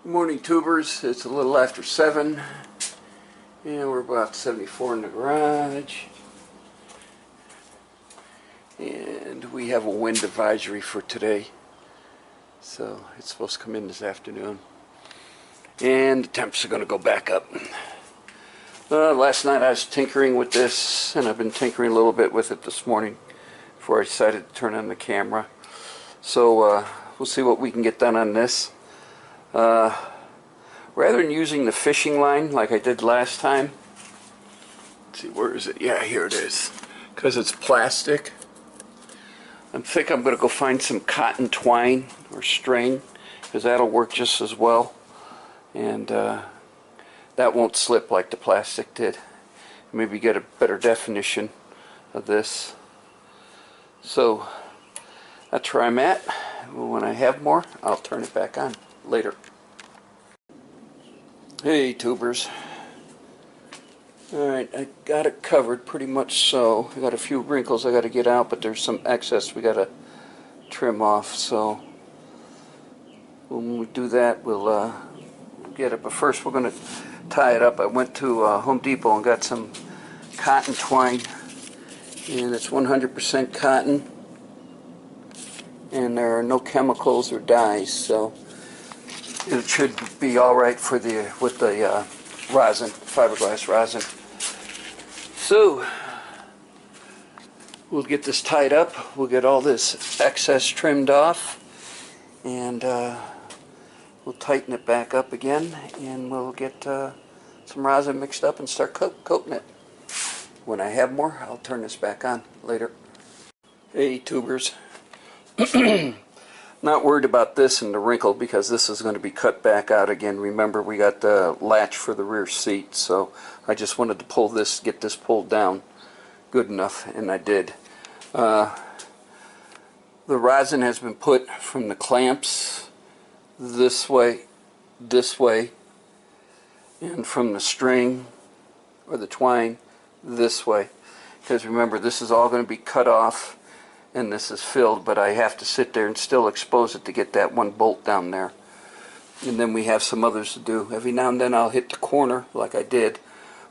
Good morning, tubers. It's a little after 7 and we're about 74 in the garage, and we have a wind advisory for today, so it's supposed to come in this afternoon, and the temps are going to go back up. Last night I was tinkering with this, and I've been tinkering a little bit with it this morning before I decided to turn on the camera. So we'll see what we can get done on this. Rather than using the fishing line like I did last time, let's see, where is it? Yeah, here it is. Because it's plastic, I think I'm going to go find some cotton twine or string, because that'll work just as well, and that won't slip like the plastic did. Maybe get a better definition of this. So that's where I'm at. When I have more, I'll turn it back on later. Hey, tubers. Alright, I got it covered pretty much so. I got a few wrinkles I got to get out, but there's some excess we got to trim off. So when we do that, we'll get it. But first we're going to tie it up. I went to Home Depot and got some cotton twine, and it's 100% cotton, and there are no chemicals or dyes, so it should be all right for with the rosin, fiberglass rosin. So we'll get this tied up. We'll get all this excess trimmed off, and we'll tighten it back up again, and we'll get some rosin mixed up and start coating it. When I have more, I'll turn this back on later. Hey, tubers. Not worried about this and the wrinkle, because this is going to be cut back out again. Remember, we got the latch for the rear seat, so I just wanted to pull this, get this pulled down good enough, and I did. The rosin has been put from the clamps this way, and from the string or the twine this way, because remember, this is all going to be cut off and this is filled, but I have to sit there and still expose it to get that one bolt down there. And then we have some others to do. Every now and then I'll hit the corner like I did,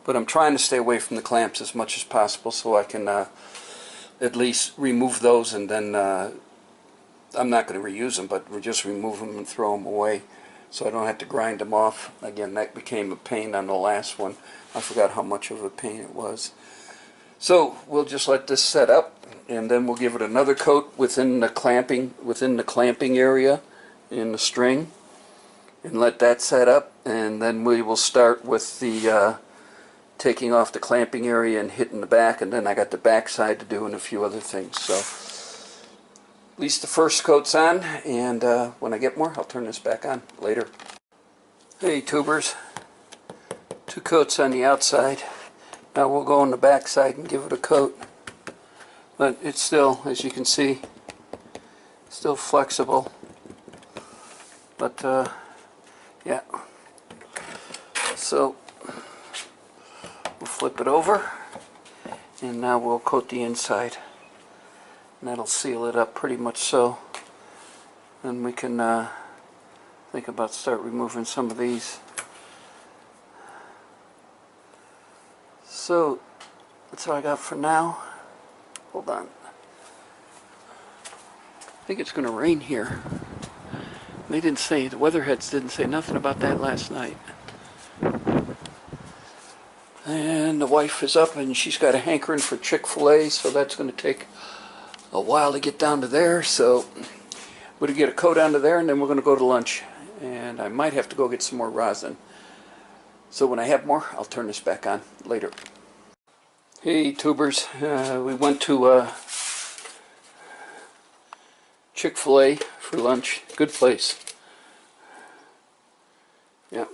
but I'm trying to stay away from the clamps as much as possible so I can at least remove those, and then I'm not going to reuse them, but we'll just remove them and throw them away so I don't have to grind them off. Again, that became a pain on the last one. I forgot how much of a pain it was. So we'll just let this set up, and then we'll give it another coat within the clamping area in the string, and let that set up, and then we will start with the taking off the clamping area and hitting the back, and then I got the back side to do and a few other things. So at least the first coat's on, and when I get more, I'll turn this back on later. Hey, tubers, 2 coats on the outside. Now we'll go on the back side and give it a coat. But it's still, as you can see, still flexible. But yeah. So we'll flip it over, and now we'll coat the inside. And that'll seal it up pretty much so. Then we can think about start removing some of these. So that's all I got for now. Hold on. I think it's going to rain here. They didn't say, the weatherheads didn't say nothing about that last night. And the wife is up, and she's got a hankering for Chick-fil-A, so that's going to take a while to get down to there. So we're going to get a coat onto there, and then we're going to go to lunch. And I might have to go get some more rosin. So when I have more, I'll turn this back on later. Hey, tubers, we went to Chick-fil-A for lunch. Good place. Yeah.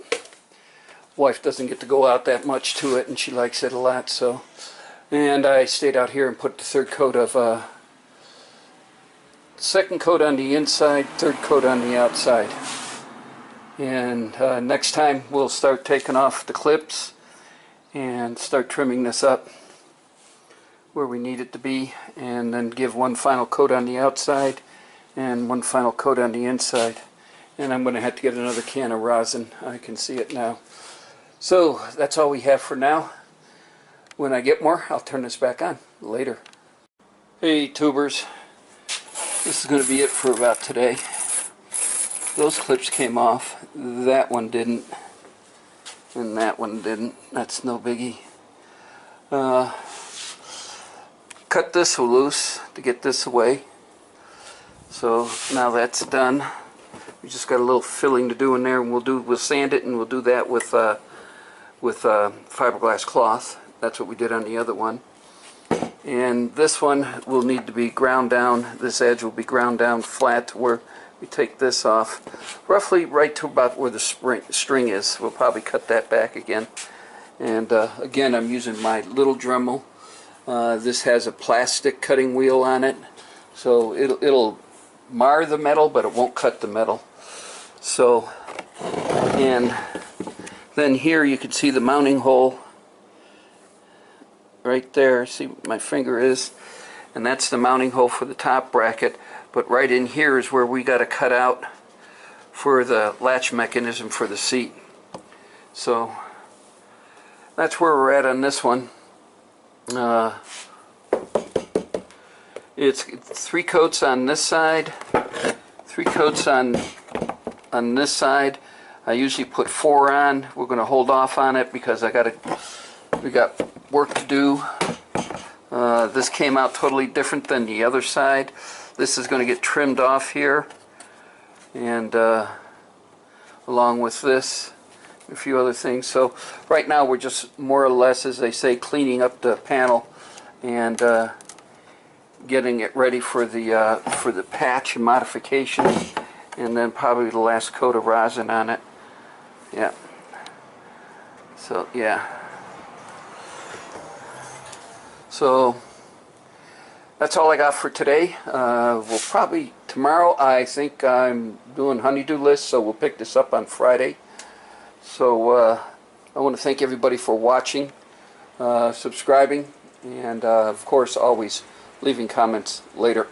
Wife doesn't get to go out that much to it, and she likes it a lot, so. And I stayed out here and put the third coat of, second coat on the inside, third coat on the outside. And next time we'll start taking off the clips and start trimming this up where we need it to be, and then give one final coat on the outside and one final coat on the inside, And I'm going to have to get another can of rosin. I can see it now. So that's all we have for now. When I get more, I'll turn this back on later. Hey tubers, this is going to be it for about today. Those clips came off. That one didn't. And that one didn't. That's no biggie. Cut this loose to get this away. So now that's done. We just got a little filling to do in there, and we'll sand it, and we'll do that with fiberglass cloth. That's what we did on the other one. And this one will need to be ground down. This edge will be ground down flat to where we take this off, roughly right to about where the string is. We'll probably cut that back again. And again, I'm using my little Dremel. This has a plastic cutting wheel on it, so it'll mar the metal, but it won't cut the metal. So, and then here you can see the mounting hole right there. See what my finger is, and that's the mounting hole for the top bracket. But right in here is where we got to cut out for the latch mechanism for the seat. So that's where we're at on this one. It's 3 coats on this side, 3 coats on this side. I usually put 4 on. We're going to hold off on it because we got work to do. This came out totally different than the other side. This is going to get trimmed off here, and along with this, a few other things. So right now we're just more or less, as they say, cleaning up the panel and getting it ready for the patch and modification, and then probably the last coat of rosin on it. Yeah. So yeah. So that's all I got for today. We'll probably tomorrow, I think I'm doing honey-do lists, so we'll pick this up on Friday. So I want to thank everybody for watching, subscribing, and of course always leaving comments later.